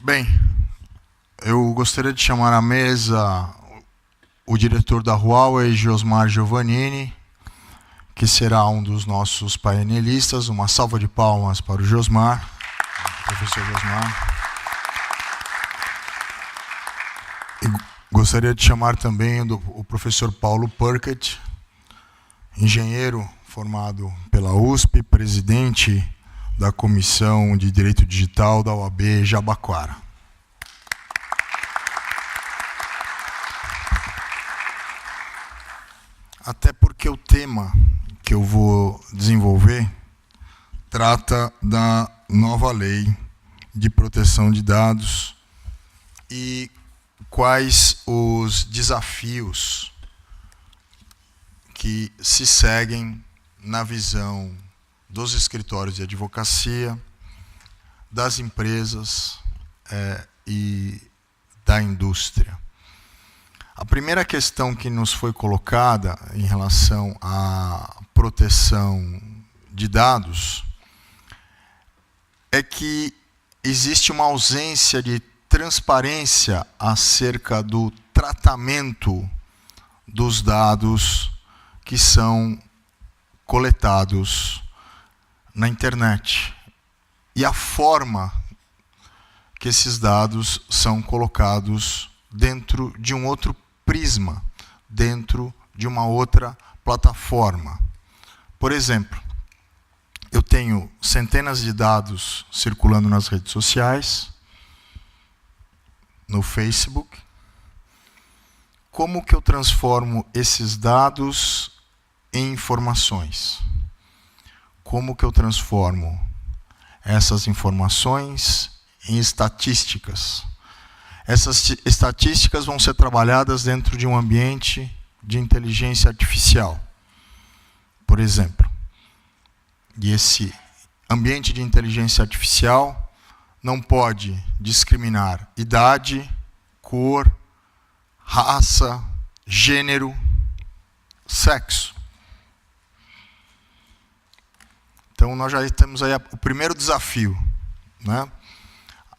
Bem, eu gostaria de chamar à mesa o diretor da Huawei, Josmar Giovannini, que será um dos nossos painelistas. Uma salva de palmas para o Josmar, professor Josmar. E gostaria de chamar também o professor Paulo Perkett, engenheiro formado pela USP, presidente da Comissão de Direito Digital da OAB Jabaquara. Até porque o tema que eu vou desenvolver trata da nova lei de proteção de dados e quais os desafios que se seguem na visão dos escritórios de advocacia, das empresas e da indústria. A primeira questão que nos foi colocada em relação à proteção de dados é que existe uma ausência de transparência acerca do tratamento dos dados que são coletados na internet e a forma que esses dados são colocados dentro de um outro prisma, dentro de uma outra plataforma. Por exemplo, eu tenho centenas de dados circulando nas redes sociais, no Facebook. Como que eu transformo esses dados em informações? Como que eu transformo essas informações em estatísticas? Essas estatísticas vão ser trabalhadas dentro de um ambiente de inteligência artificial, por exemplo. E esse ambiente de inteligência artificial não pode discriminar idade, cor, raça, gênero, sexo. Então, nós já temos aí o primeiro desafio, né?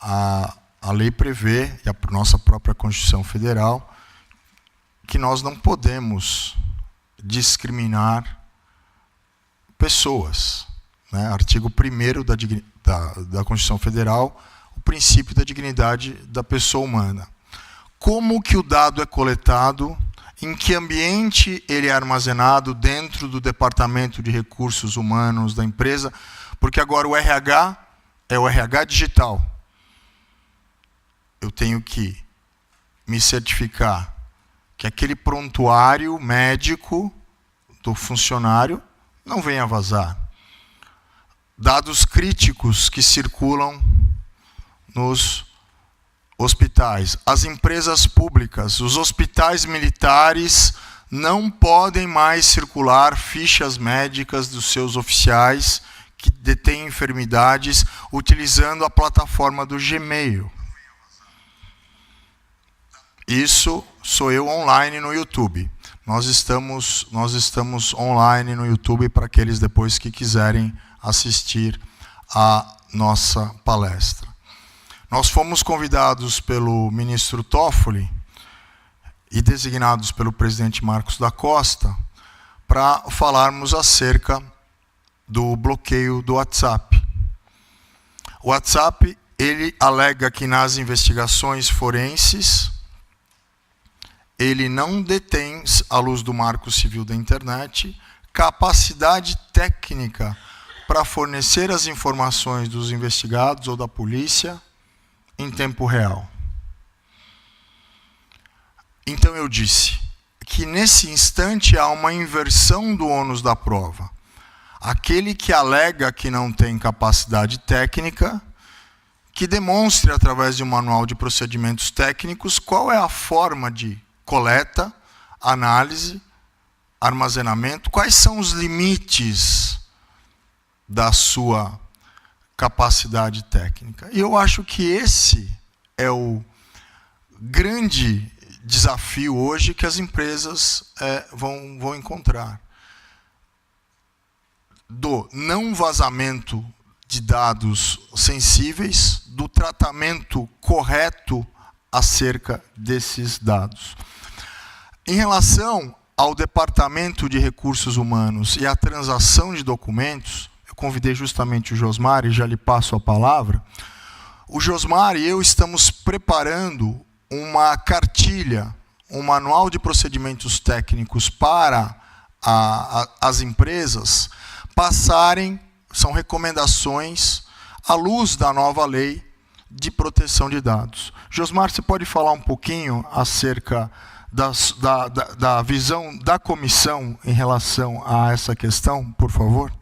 A lei prevê, e a nossa própria Constituição Federal, que nós não podemos discriminar pessoas. Né? Artigo 1º da Constituição Federal, o princípio da dignidade da pessoa humana. Como que o dado é coletado, em que ambiente ele é armazenado dentro do Departamento de Recursos Humanos da empresa, porque agora o RH é o RH digital. Eu tenho que me certificar que aquele prontuário médico do funcionário não venha vazar. Dados críticos que circulam nos hospitais. As empresas públicas, os hospitais militares não podem mais circular fichas médicas dos seus oficiais que detêm enfermidades utilizando a plataforma do Gmail. Isso sou eu online no YouTube. Nós estamos online no YouTube para aqueles depois que quiserem assistir a nossa palestra. Nós fomos convidados pelo ministro Toffoli e designados pelo presidente Marcos da Costa para falarmos acerca do bloqueio do WhatsApp. O WhatsApp, ele alega que nas investigações forenses ele não detém, à luz do Marco Civil da Internet, capacidade técnica para fornecer as informações dos investigados ou da polícia em tempo real. Então eu disse que nesse instante há uma inversão do ônus da prova. Aquele que alega que não tem capacidade técnica, que demonstre através de um manual de procedimentos técnicos qual é a forma de coleta, análise, armazenamento, quais são os limites da sua capacidade técnica. E eu acho que esse é o grande desafio hoje que as empresas vão encontrar. Do não vazamento de dados sensíveis, do tratamento correto acerca desses dados. Em relação ao Departamento de Recursos Humanos e à transação de documentos, eu convidei justamente o Josmar e já lhe passo a palavra. O Josmar e eu estamos preparando uma cartilha, um manual de procedimentos técnicos para as empresas passarem, são recomendações à luz da nova lei de proteção de dados. Josmar, você pode falar um pouquinho acerca da visão da comissão em relação a essa questão, por favor?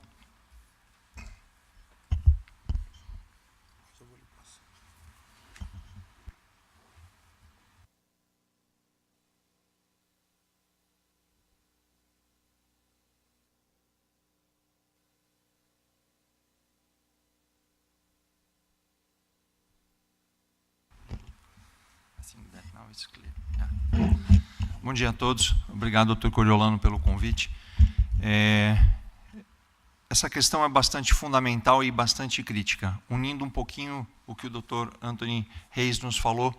Bom dia a todos. Obrigado, Dr. Coriolano, pelo convite. Essa questão é bastante fundamental e bastante crítica. Unindo um pouquinho o que o Dr. Anthony Reis nos falou,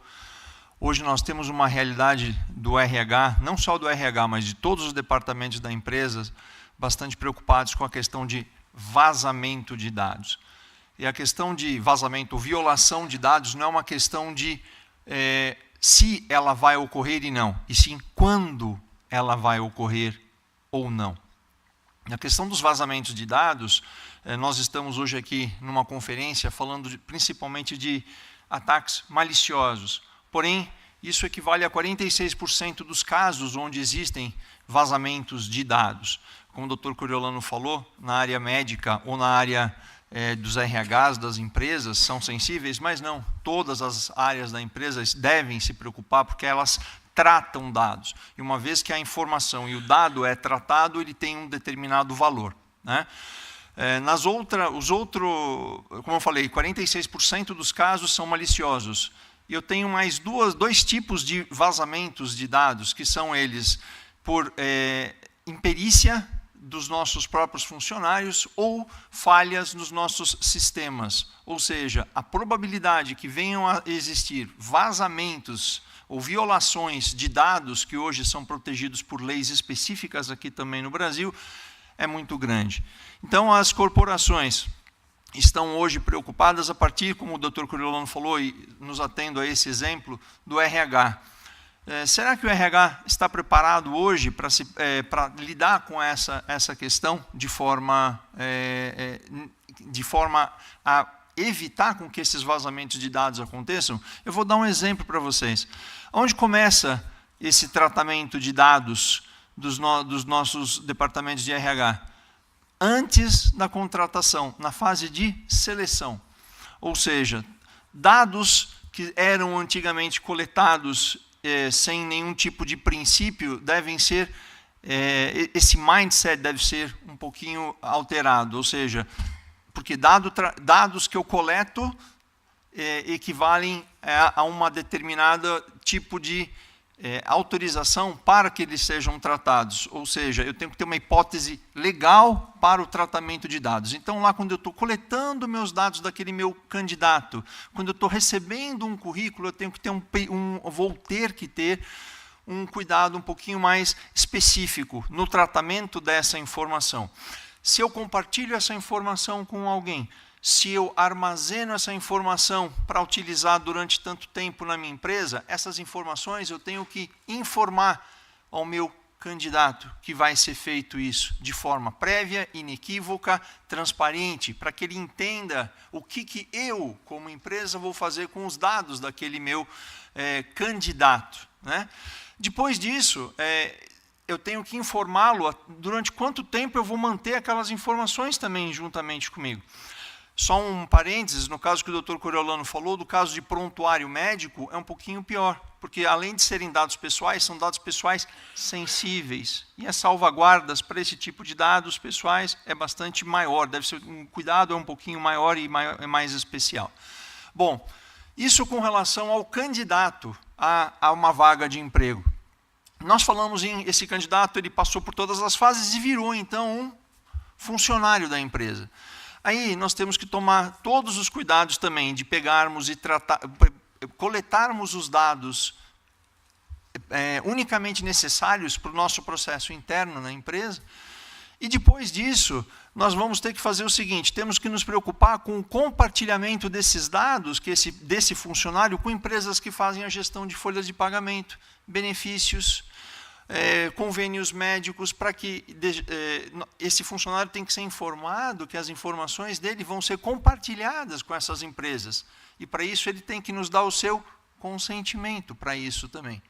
hoje nós temos uma realidade do RH, não só do RH, mas de todos os departamentos da empresa, bastante preocupados com a questão de vazamento de dados. E a questão de vazamento, violação de dados, não é uma questão de se ela vai ocorrer e não, e sim quando ela vai ocorrer ou não. Na questão dos vazamentos de dados, nós estamos hoje aqui numa conferência falando principalmente de ataques maliciosos. Porém, isso equivale a 46% dos casos onde existem vazamentos de dados. Como o Dr. Coriolano falou, na área médica ou na área dos RHs das empresas são sensíveis, mas não, todas as áreas da empresa devem se preocupar porque elas tratam dados. E uma vez que a informação e o dado é tratado, ele tem um determinado valor, né? Como eu falei, 46% dos casos são maliciosos. E eu tenho mais dois tipos de vazamentos de dados, que são eles por imperícia dos nossos próprios funcionários ou falhas nos nossos sistemas. Ou seja, a probabilidade que venham a existir vazamentos ou violações de dados que hoje são protegidos por leis específicas aqui também no Brasil é muito grande. Então, as corporações estão hoje preocupadas a partir, como o Dr. Coriolano falou, e nos atendo a esse exemplo, do RH. Será que o RH está preparado hoje para lidar com essa questão de forma a evitar com que esses vazamentos de dados aconteçam? Eu vou dar um exemplo para vocês. Onde começa esse tratamento de dados dos nossos departamentos de RH? Antes da contratação, na fase de seleção. Ou seja, dados que eram antigamente coletados sem nenhum tipo de princípio, devem ser, esse mindset deve ser um pouquinho alterado, ou seja, porque dados que eu coleto equivalem a uma determinada tipo de autorização para que eles sejam tratados, ou seja, eu tenho que ter uma hipótese legal para o tratamento de dados. Então, lá quando eu estou coletando meus dados daquele meu candidato, quando eu estou recebendo um currículo, eu tenho que ter vou ter que ter um cuidado um pouquinho mais específico no tratamento dessa informação. Se eu compartilho essa informação com alguém, se eu armazeno essa informação para utilizar durante tanto tempo na minha empresa, essas informações eu tenho que informar ao meu candidato que vai ser feito isso de forma prévia, inequívoca, transparente, para que ele entenda o que eu, como empresa, vou fazer com os dados daquele meu candidato, né? Depois disso, eu tenho que informá-lo durante quanto tempo eu vou manter aquelas informações também juntamente comigo. Só um parênteses, no caso que o Dr. Coriolano falou, do caso de prontuário médico, é um pouquinho pior, porque além de serem dados pessoais, são dados pessoais sensíveis. E as salvaguardas para esse tipo de dados pessoais é bastante maior, deve ser um cuidado um pouquinho maior e mais especial. Bom, isso com relação ao candidato a uma vaga de emprego. Nós falamos esse candidato, ele passou por todas as fases e virou então um funcionário da empresa. Aí nós temos que tomar todos os cuidados também de pegarmos e coletarmos os dados unicamente necessários para o nosso processo interno na empresa. E depois disso, nós vamos ter que fazer o seguinte, temos que nos preocupar com o compartilhamento desses dados, desse funcionário, com empresas que fazem a gestão de folhas de pagamento, benefícios, convênios médicos, para que esse funcionário tem que ser informado que as informações dele vão ser compartilhadas com essas empresas. E para isso ele tem que nos dar o seu consentimento para isso também.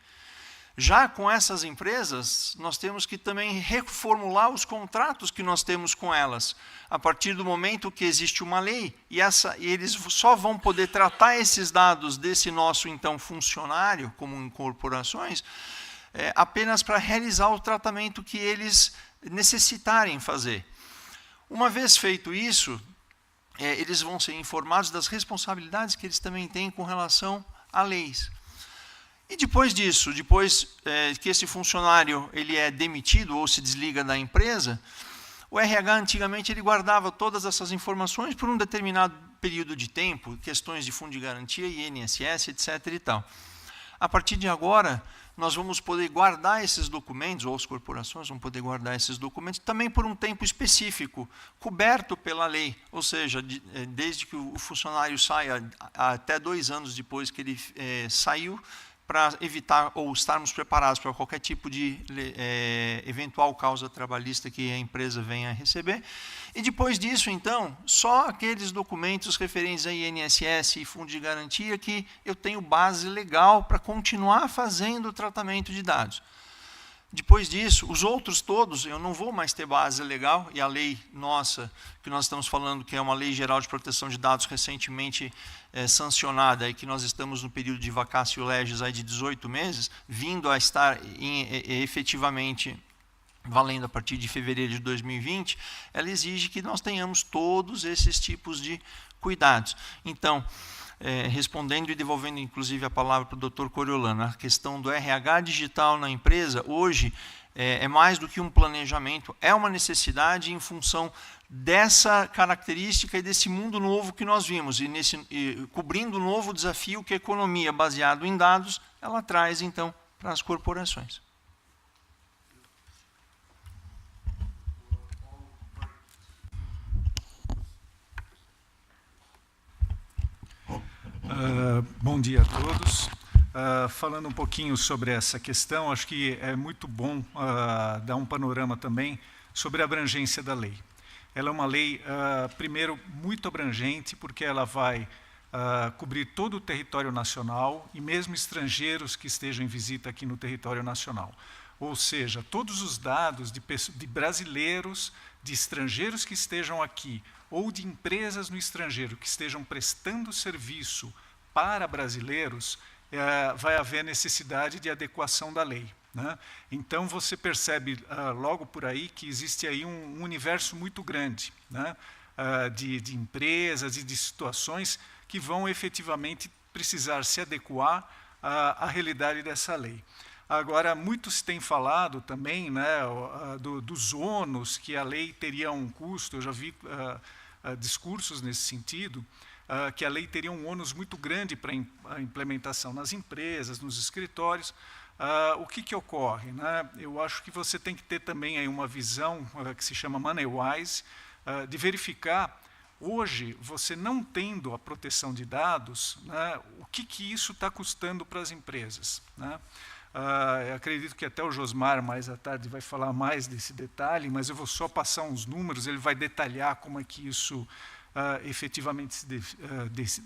Já com essas empresas, nós temos que também reformular os contratos que nós temos com elas, a partir do momento que existe uma lei, e eles só vão poder tratar esses dados desse nosso, então, funcionário, como em corporações, apenas para realizar o tratamento que eles necessitarem fazer. Uma vez feito isso, eles vão ser informados das responsabilidades que eles também têm com relação a leis. E depois disso, depois que esse funcionário ele é demitido ou se desliga da empresa, o RH antigamente ele guardava todas essas informações por um determinado período de tempo, questões de fundo de garantia, INSS, etc. e tal. A partir de agora, nós vamos poder guardar esses documentos, ou as corporações vão poder guardar esses documentos, também por um tempo específico, coberto pela lei, ou seja, desde que o funcionário saia até 2 anos depois que ele saiu, para evitar ou estarmos preparados para qualquer tipo de eventual causa trabalhista que a empresa venha a receber. E depois disso, então, só aqueles documentos referentes a INSS e fundo de garantia que eu tenho base legal para continuar fazendo o tratamento de dados. Depois disso, os outros todos, eu não vou mais ter base legal, e a lei nossa, que nós estamos falando, que é uma lei geral de proteção de dados recentemente sancionada, e que nós estamos no período de vacatio legis aí de 18 meses, vindo a estar efetivamente valendo a partir de fevereiro de 2020, ela exige que nós tenhamos todos esses tipos de cuidados. Então, respondendo e devolvendo, inclusive, a palavra para o Dr. Coriolano, a questão do RH digital na empresa, hoje, é mais do que um planejamento, é uma necessidade em função dessa característica e desse mundo novo que nós vimos, e cobrindo o novo desafio que a economia, baseada em dados, ela traz, então, para as corporações. Bom dia a todos. Falando um pouquinho sobre essa questão, acho que é muito bom dar um panorama também sobre a abrangência da lei. Ela é uma lei, primeiro, muito abrangente, porque ela vai cobrir todo o território nacional e mesmo estrangeiros que estejam em visita aqui no território nacional. Ou seja, todos os dados de brasileiros, de estrangeiros que estejam aqui, ou de empresas no estrangeiro que estejam prestando serviço para brasileiros, vai haver necessidade de adequação da lei, né? Então, você percebe logo por aí que existe aí um universo muito grande, né? De empresas e de situações que vão efetivamente precisar se adequar à realidade dessa lei. Agora, muito se tem falado também, né, dos ônus, que a lei teria um custo, eu já vi discursos nesse sentido, que a lei teria um ônus muito grande para a implementação nas empresas, nos escritórios. O que ocorre, né? Eu acho que você tem que ter também aí uma visão que se chama MoneyWise, de verificar, hoje, você não tendo a proteção de dados, né, o que isso está custando para as empresas, né? Eu acredito que até o Josmar, mais à tarde, vai falar mais desse detalhe, mas eu vou só passar uns números, ele vai detalhar como é que isso efetivamente se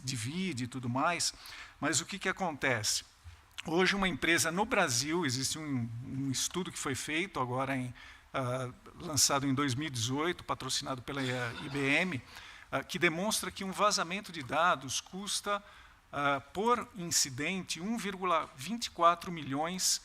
divide e tudo mais. Mas o que acontece? Hoje, uma empresa no Brasil, existe um estudo que foi feito agora, lançado em 2018, patrocinado pela IBM, que demonstra que um vazamento de dados custa, por incidente, 1,24 milhões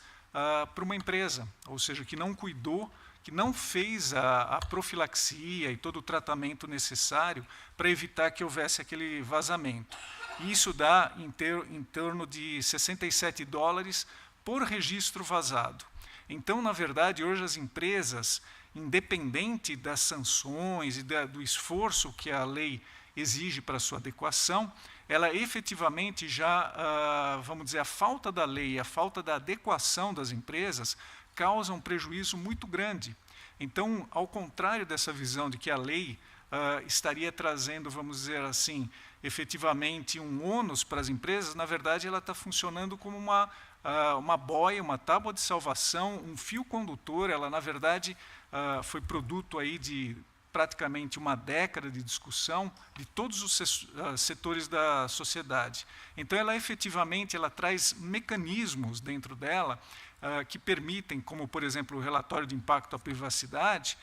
para uma empresa, ou seja, que não cuidou, que não fez a profilaxia e todo o tratamento necessário para evitar que houvesse aquele vazamento. Isso dá em torno de $67 por registro vazado. Então, na verdade, hoje as empresas independente das sanções e do esforço que a lei exige para a sua adequação, ela efetivamente já, vamos dizer, a falta da lei, a falta da adequação das empresas causa um prejuízo muito grande. Então, ao contrário dessa visão de que a lei estaria trazendo, vamos dizer assim, efetivamente um ônus para as empresas, na verdade ela está funcionando como uma boia, uma tábua de salvação, um fio condutor. Ela, na verdade, foi produto aí de praticamente uma década de discussão de todos os setores da sociedade. Então, ela efetivamente traz mecanismos dentro dela que permitem, como, por exemplo, o relatório de impacto à privacidade,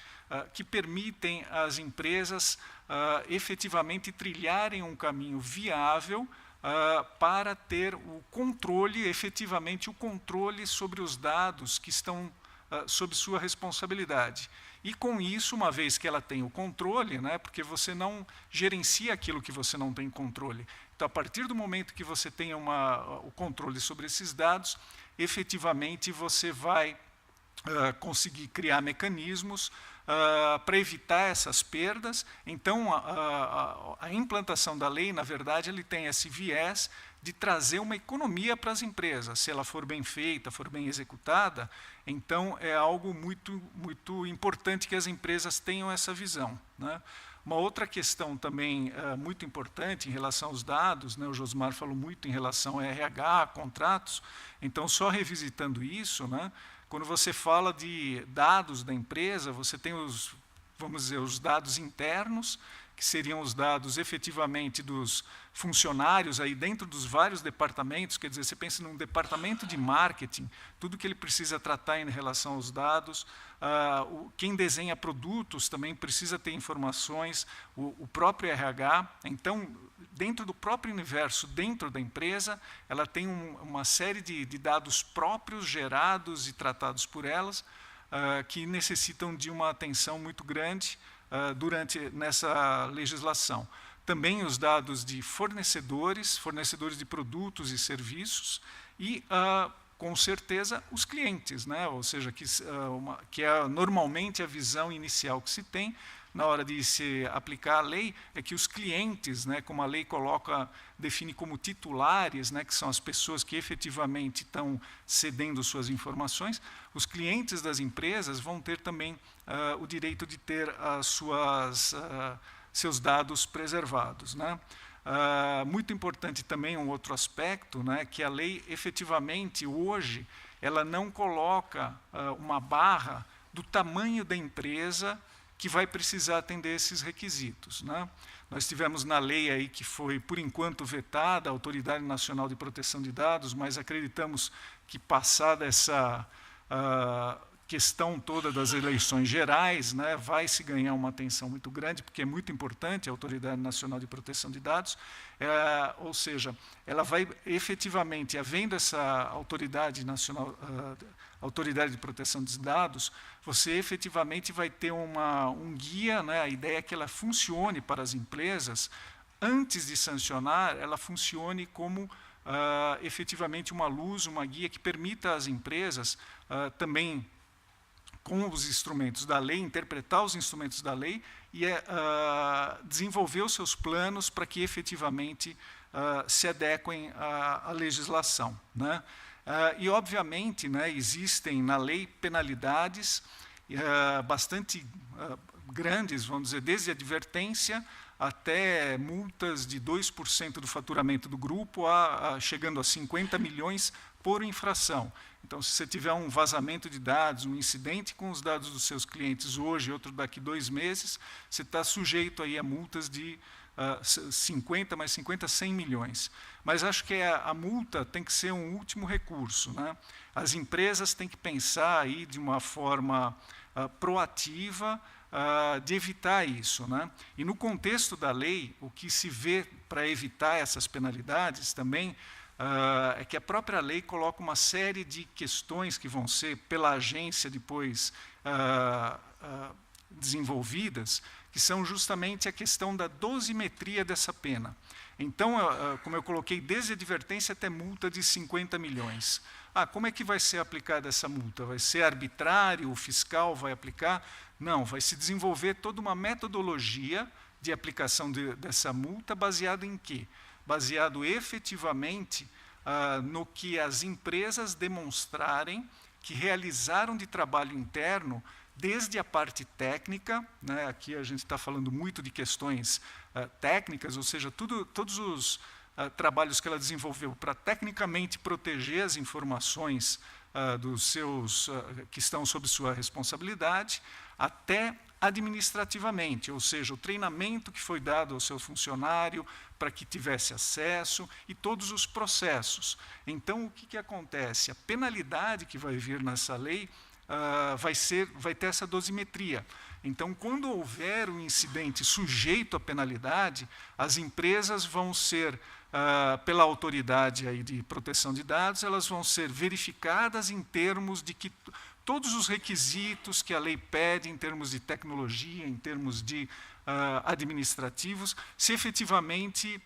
que permitem às empresas efetivamente trilharem um caminho viável para ter o controle, efetivamente o controle sobre os dados que estão sob sua responsabilidade. E com isso, uma vez que ela tem o controle, né, porque você não gerencia aquilo que você não tem controle. Então, a partir do momento que você tem o controle sobre esses dados, efetivamente você vai conseguir criar mecanismos para evitar essas perdas. Então, a implantação da lei, na verdade, ele tem esse viés de trazer uma economia para as empresas. Se ela for bem feita, for bem executada, então é algo muito, muito importante que as empresas tenham essa visão, né? Uma outra questão também muito importante em relação aos dados, né, o Josmar falou muito em relação a RH, contratos. Então, só revisitando isso, né, quando você fala de dados da empresa, você tem vamos dizer, os dados internos, que seriam os dados efetivamente dos funcionários aí dentro dos vários departamentos. Quer dizer, você pensa num departamento de marketing, tudo que ele precisa tratar em relação aos dados, quem desenha produtos também precisa ter informações, o próprio RH. Então, dentro do próprio universo, dentro da empresa, ela tem uma série de dados próprios, gerados e tratados por elas, que necessitam de uma atenção muito grande nessa legislação. Também os dados de fornecedores de produtos e serviços e, com certeza, os clientes, né? Ou seja, que é normalmente a visão inicial que se tem na hora de se aplicar a lei, é que os clientes, né, como a lei define como titulares, né, que são as pessoas que efetivamente estão cedendo suas informações, os clientes das empresas vão ter também o direito de ter seus dados preservados, né? Muito importante também um outro aspecto, né, que a lei efetivamente hoje ela não coloca uma barra do tamanho da empresa que vai precisar atender esses requisitos, né? Nós tivemos na lei aí que foi, por enquanto, vetada a Autoridade Nacional de Proteção de Dados, mas acreditamos que, passada essa questão toda das eleições gerais, né, vai se ganhar uma atenção muito grande, porque é muito importante a Autoridade Nacional de Proteção de Dados, ou seja, ela vai efetivamente, havendo essa Autoridade Nacional, Autoridade de Proteção de Dados, você efetivamente vai ter um guia, né, a ideia é que ela funcione para as empresas, antes de sancionar, ela funcione como efetivamente uma luz, uma guia que permita às empresas também, com os instrumentos da lei, interpretar os instrumentos da lei e desenvolver os seus planos para que efetivamente se adequem à legislação, né? E, obviamente, né, existem na lei penalidades bastante grandes, vamos dizer, desde advertência até multas de 2% do faturamento do grupo, chegando a 50 milhões por infração. Então, se você tiver um vazamento de dados, um incidente com os dados dos seus clientes hoje, outro daqui 2 meses, você está sujeito aí a multas de 50, mais 50, 100 milhões. Mas acho que a multa tem que ser um último recurso, né? As empresas têm que pensar aí de uma forma proativa de evitar isso, né? E no contexto da lei, o que se vê para evitar essas penalidades também é que a própria lei coloca uma série de questões que vão ser pela agência depois desenvolvidas, que são justamente a questão da dosimetria dessa pena. Então, como eu coloquei, desde advertência até multa de 50 milhões. Como é que vai ser aplicada essa multa? Vai ser arbitrário, o fiscal vai aplicar? Não, vai se desenvolver toda uma metodologia de aplicação dessa multa baseado em quê? Baseado efetivamente no que as empresas demonstrarem que realizaram de trabalho interno, desde a parte técnica, né, aqui a gente está falando muito de questões técnicas, ou seja, todos os trabalhos que ela desenvolveu para tecnicamente proteger as informações dos seus que estão sob sua responsabilidade, até administrativamente, ou seja, o treinamento que foi dado ao seu funcionário para que tivesse acesso e todos os processos. Então, o que acontece? A penalidade que vai vir nessa lei vai ter essa dosimetria. Então, quando houver um incidente sujeito à penalidade, as empresas vão ser, pela autoridade aí de proteção de dados, elas vão ser verificadas em termos de que todos os requisitos que a lei pede em termos de tecnologia, em termos de administrativos, se efetivamente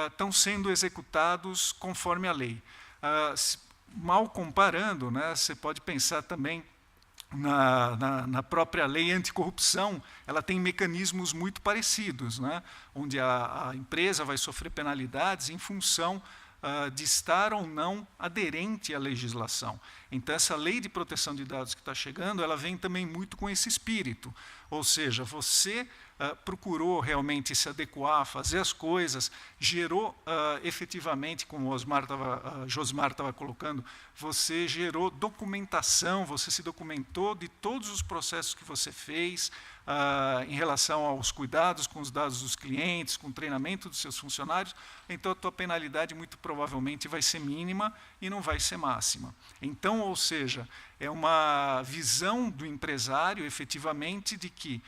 estão sendo executados conforme a lei. Mal comparando, né, você pode pensar também na própria lei anticorrupção, ela tem mecanismos muito parecidos, né, onde a empresa vai sofrer penalidades em função de estar ou não aderente à legislação. Então, essa lei de proteção de dados que está chegando, ela vem também muito com esse espírito. Ou seja, você procurou realmente se adequar, fazer as coisas, gerou efetivamente, como o Josmar estava colocando, você gerou documentação, você se documentou de todos os processos que você fez em relação aos cuidados com os dados dos clientes, com o treinamento dos seus funcionários, então a tua penalidade muito provavelmente vai ser mínima e não vai ser máxima. Então, ou seja, é uma visão do empresário, efetivamente, de que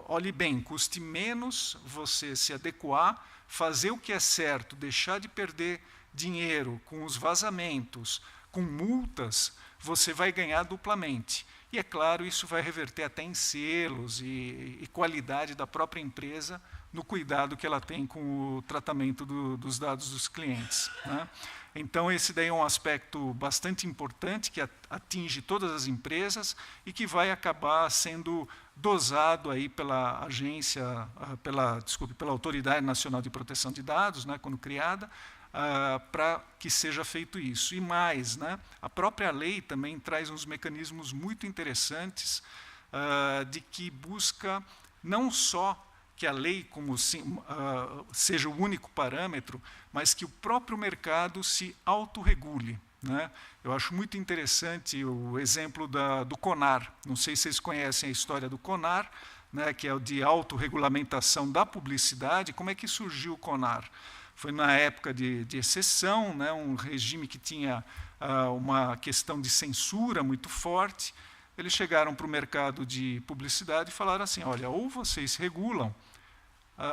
olhe bem, custe menos você se adequar, fazer o que é certo, deixar de perder dinheiro com os vazamentos, com multas, você vai ganhar duplamente. E, é claro, isso vai reverter até em selos e qualidade da própria empresa no cuidado que ela tem com o tratamento dos dados dos clientes, né? Então, esse daí é um aspecto bastante importante que atinge todas as empresas e que vai acabar sendo dosado aí pela agência, pela Autoridade Nacional de Proteção de Dados, né, quando criada, para que seja feito isso. E mais, né, a própria lei também traz uns mecanismos muito interessantes de que busca não só que a lei seja o único parâmetro, mas que o próprio mercado se autorregule, né? Eu acho muito interessante o exemplo do CONAR. Não sei se vocês conhecem a história do CONAR, né, que é o de autorregulamentação da publicidade. Como é que surgiu o CONAR? Foi na época de exceção, né, um regime que tinha uma questão de censura muito forte. Eles chegaram para o mercado de publicidade e falaram assim, olha, ou vocês regulam,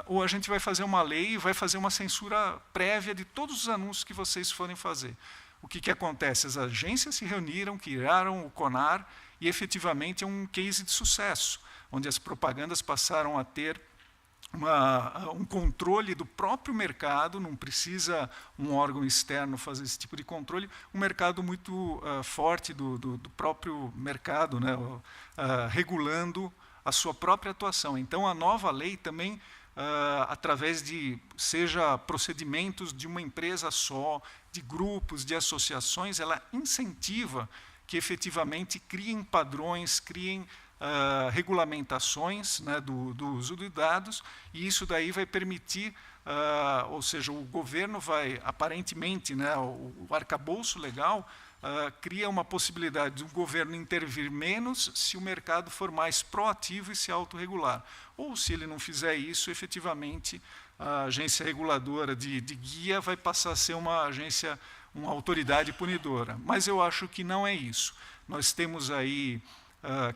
ou a gente vai fazer uma lei e vai fazer uma censura prévia de todos os anúncios que vocês forem fazer. O que acontece? As agências se reuniram, criaram o CONAR, e efetivamente é um case de sucesso, onde as propagandas passaram a ter um controle do próprio mercado, não precisa um órgão externo fazer esse tipo de controle, um mercado muito forte do próprio mercado, né, regulando a sua própria atuação. Então, a nova lei também, através de, seja procedimentos de uma empresa só, de grupos, de associações, ela incentiva que efetivamente criem padrões, criem regulamentações, né, do uso de dados, e isso daí vai permitir, ou seja, o governo vai, aparentemente, né, o arcabouço legal cria uma possibilidade do governo intervir menos se o mercado for mais proativo e se autorregular. Ou, se ele não fizer isso, efetivamente, a agência reguladora de guia vai passar a ser uma autoridade punidora. Mas eu acho que não é isso. Nós temos aí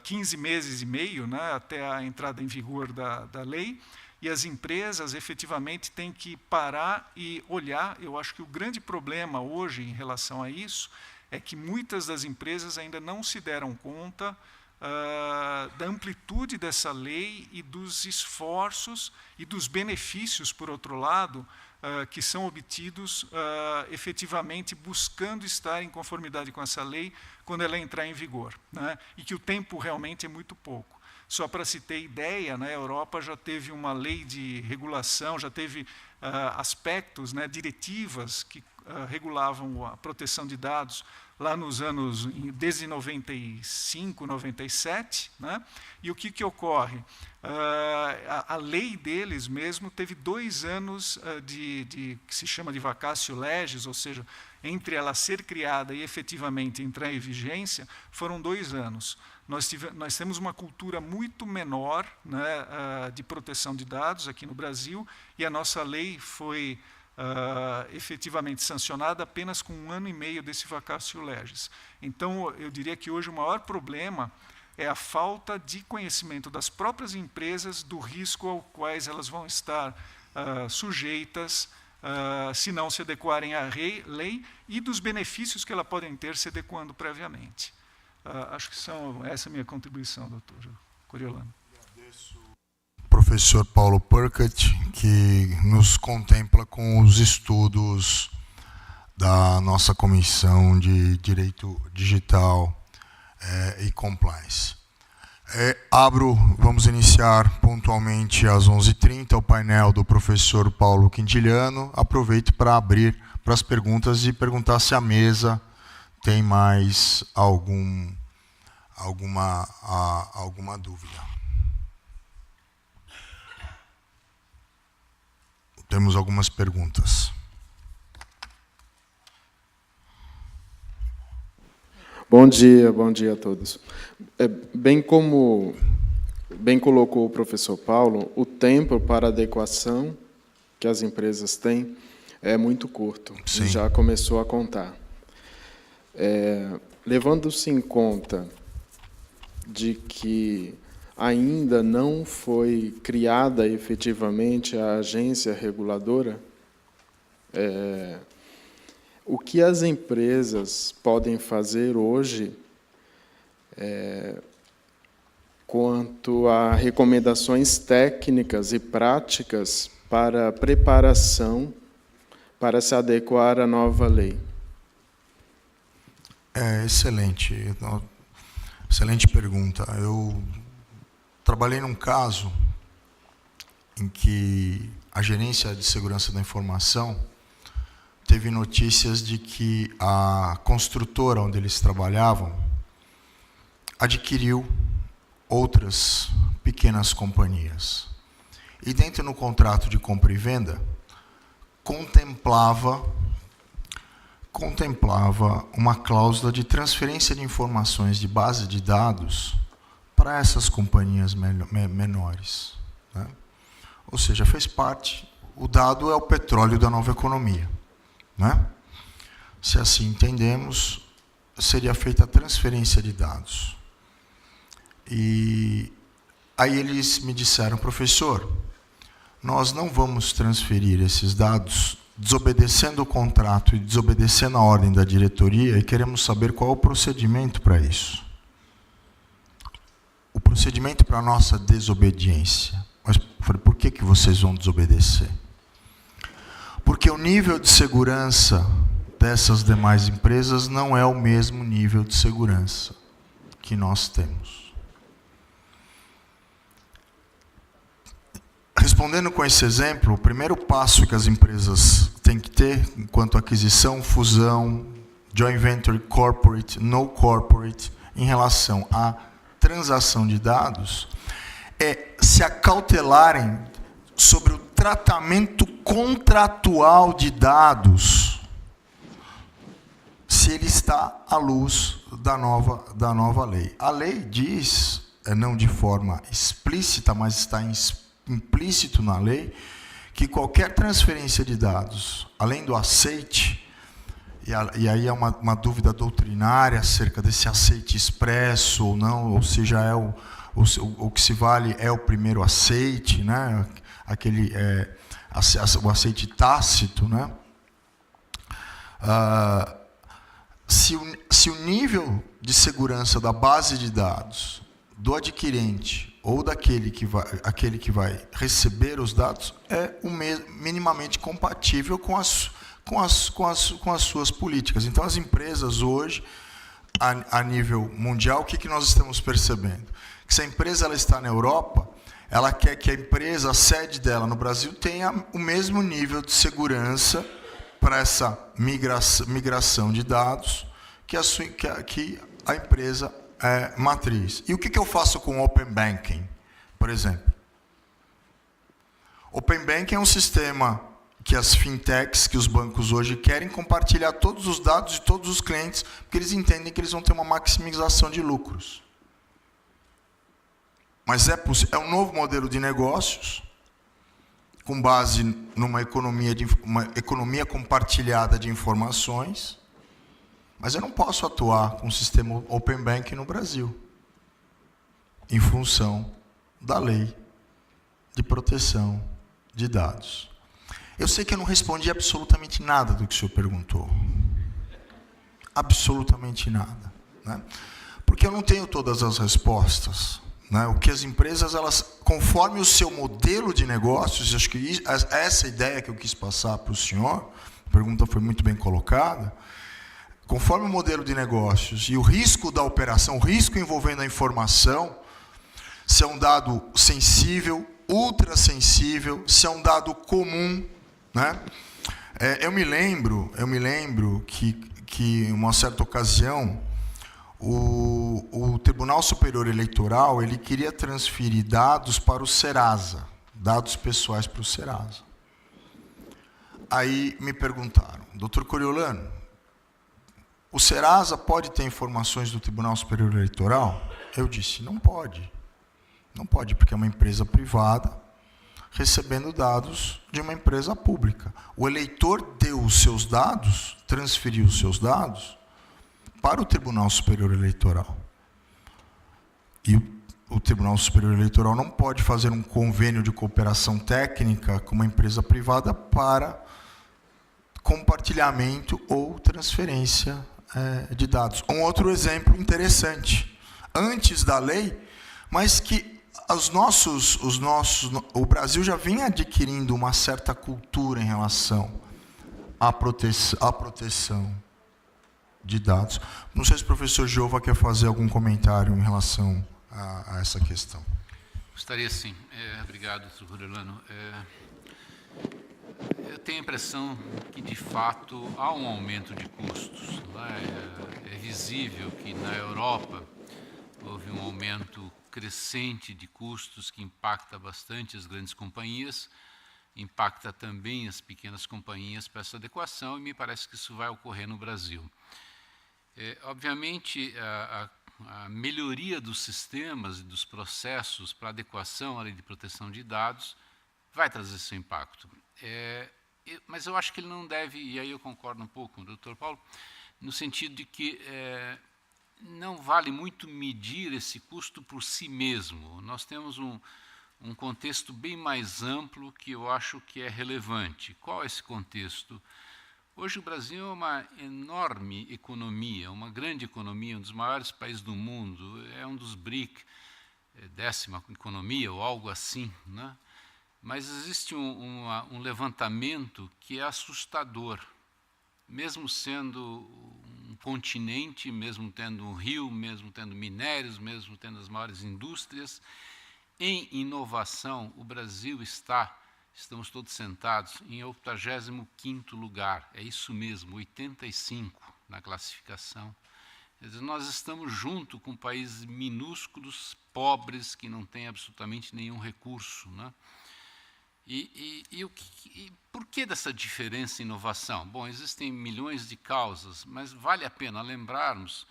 15 meses e meio, né, até a entrada em vigor da lei, e as empresas efetivamente têm que parar e olhar. Eu acho que o grande problema hoje em relação a isso é que muitas das empresas ainda não se deram conta da amplitude dessa lei e dos esforços e dos benefícios, por outro lado, que são obtidos efetivamente buscando estar em conformidade com essa lei quando ela entrar em vigor, né? E que o tempo realmente é muito pouco. Só para se ter ideia, né, a Europa já teve uma lei de regulação, já teve aspectos, né, diretivas que regulavam a proteção de dados lá nos anos, desde 95, 97, né? E o que ocorre? A lei deles mesmo teve 2 anos que se chama de vacatio legis, ou seja, entre ela ser criada e efetivamente entrar em vigência, foram 2 anos. Nós temos uma cultura muito menor, né, de proteção de dados aqui no Brasil, e a nossa lei foi efetivamente sancionada apenas com 1 ano e meio desse vacatio legis. Então, eu diria que hoje o maior problema é a falta de conhecimento das próprias empresas do risco ao quais elas vão estar sujeitas se não se adequarem à lei e dos benefícios que elas podem ter se adequando previamente. Acho que essa é a minha contribuição, doutor Coriolano. Professor Paulo Perkett, que nos contempla com os estudos da nossa Comissão de Direito Digital e Compliance. Vamos iniciar pontualmente às 11h30 o painel do professor Paulo Quintiliano. Aproveito para abrir para as perguntas e perguntar se a mesa tem mais alguma dúvida. Temos algumas perguntas. Bom dia a todos. Bem colocou o professor Paulo, o tempo para adequação que as empresas têm é muito curto. Sim. Já começou a contar. Levando-se em conta de que ainda não foi criada efetivamente a agência reguladora, o que as empresas podem fazer hoje quanto a recomendações técnicas e práticas para preparação para se adequar à nova lei? Excelente pergunta. Eu trabalhei num caso em que a Gerência de Segurança da Informação teve notícias de que a construtora onde eles trabalhavam adquiriu outras pequenas companhias. E dentro do contrato de compra e venda, contemplava uma cláusula de transferência de informações de base de dados para essas companhias menores, né? Ou seja, fez parte, o dado é o petróleo da nova economia, né? Se assim entendemos, seria feita a transferência de dados. E aí eles me disseram, professor, nós não vamos transferir esses dados desobedecendo o contrato e desobedecendo a ordem da diretoria, e queremos saber qual é o procedimento para isso. O procedimento para a nossa desobediência. Mas por que vocês vão desobedecer? Porque o nível de segurança dessas demais empresas não é o mesmo nível de segurança que nós temos. Respondendo com esse exemplo, o primeiro passo que as empresas têm que ter, enquanto aquisição, fusão, joint venture, corporate, no corporate, em relação à transação de dados, é se acautelarem sobre o tratamento contratual de dados, se ele está à luz da nova lei. A lei diz, não de forma explícita, mas está implícito na lei, que qualquer transferência de dados, além do aceite, e aí é uma dúvida doutrinária acerca desse aceite expresso ou não, ou seja, o que se vale é o primeiro aceite, né? O aceite tácito, né? Se o nível de segurança da base de dados do adquirente ou daquele aquele que vai receber os dados é minimamente compatível com as suas políticas. Então, as empresas hoje, a nível mundial, o que nós estamos percebendo? Que se a empresa ela está na Europa, ela quer que a sede dela no Brasil tenha o mesmo nível de segurança para essa migração de dados que a empresa matriz. E o que eu faço com o Open Banking, por exemplo? Open Banking é um sistema que as fintechs, que os bancos hoje querem compartilhar todos os dados de todos os clientes, porque eles entendem que eles vão ter uma maximização de lucros. Mas é um novo modelo de negócios, com base numa economia compartilhada de informações, mas eu não posso atuar com o sistema Open Banking no Brasil, em função da lei de proteção de dados. Eu sei que eu não respondi absolutamente nada do que o senhor perguntou. Absolutamente nada, né? Porque eu não tenho todas as respostas. Né? O que as empresas, elas, conforme o seu modelo de negócios, acho que essa ideia que eu quis passar para o senhor, a pergunta foi muito bem colocada, conforme o modelo de negócios e o risco da operação, o risco envolvendo a informação, se é um dado sensível, ultra sensível, se é um dado comum, né? Eu me lembro que em uma certa ocasião o Tribunal Superior Eleitoral ele queria transferir dados para o Serasa, dados pessoais para o Serasa. Aí me perguntaram, doutor Coriolano, o Serasa pode ter informações do Tribunal Superior Eleitoral? Eu disse, não pode. Não pode, porque é uma empresa privada recebendo dados de uma empresa pública. O eleitor deu os seus dados, transferiu os seus dados para o Tribunal Superior Eleitoral. E o Tribunal Superior Eleitoral não pode fazer um convênio de cooperação técnica com uma empresa privada para compartilhamento ou transferência de dados. Um outro exemplo interessante, antes da lei, mas que o Brasil já vinha adquirindo uma certa cultura em relação à proteção de dados. Não sei se o professor Jeová quer fazer algum comentário em relação a essa questão. Gostaria sim. Obrigado, doutor Coriolano. Eu tenho a impressão que, de fato, há um aumento de custos. É visível que, na Europa, houve um aumento crescente de custos que impacta bastante as grandes companhias, impacta também as pequenas companhias para essa adequação, e me parece que isso vai ocorrer no Brasil. Obviamente, a melhoria dos sistemas e dos processos para adequação à lei de proteção de dados vai trazer esse impacto. Mas eu acho que ele não deve, e aí eu concordo um pouco com o doutor Paulo, no sentido de que não vale muito medir esse custo por si mesmo. Nós temos um contexto bem mais amplo que eu acho que é relevante. Qual é esse contexto? Hoje o Brasil é uma enorme economia, uma grande economia, um dos maiores países do mundo, é um dos BRIC, 10ª economia ou algo assim, né? Mas existe um levantamento que é assustador, mesmo sendo um continente, mesmo tendo um rio, mesmo tendo minérios, mesmo tendo as maiores indústrias, em inovação, o Brasil estamos todos sentados, em 85º lugar, é isso mesmo, 85 na classificação. Quer dizer, nós estamos junto com países minúsculos, pobres, que não têm absolutamente nenhum recurso, né? E por que dessa diferença em inovação? Bom, existem milhões de causas, mas vale a pena lembrarmos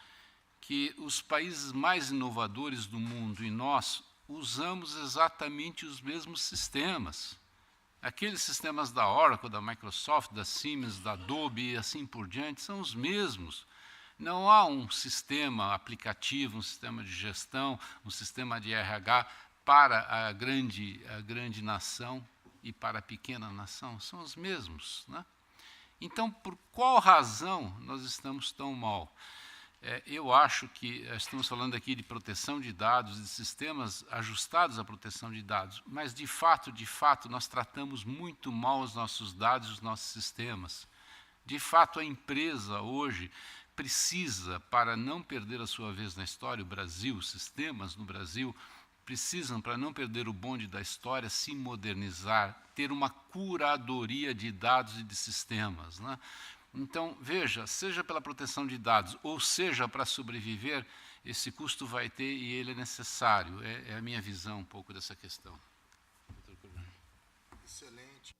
que os países mais inovadores do mundo e nós usamos exatamente os mesmos sistemas. Aqueles sistemas da Oracle, da Microsoft, da Siemens, da Adobe e assim por diante são os mesmos. Não há um sistema aplicativo, um sistema de gestão, um sistema de RH para a grande nação e para a pequena nação, são os mesmos, né? Então, por qual razão nós estamos tão mal? Eu acho que estamos falando aqui de proteção de dados, de sistemas ajustados à proteção de dados, mas, de fato, nós tratamos muito mal os nossos dados e os nossos sistemas. De fato, a empresa hoje precisa, para não perder a sua vez na história, o Brasil, os sistemas no Brasil, precisam, para não perder o bonde da história, se modernizar, ter uma curadoria de dados e de sistemas, né? Então, veja, seja pela proteção de dados, ou seja para sobreviver, esse custo vai ter e ele é necessário. É a minha visão um pouco dessa questão. Excelente.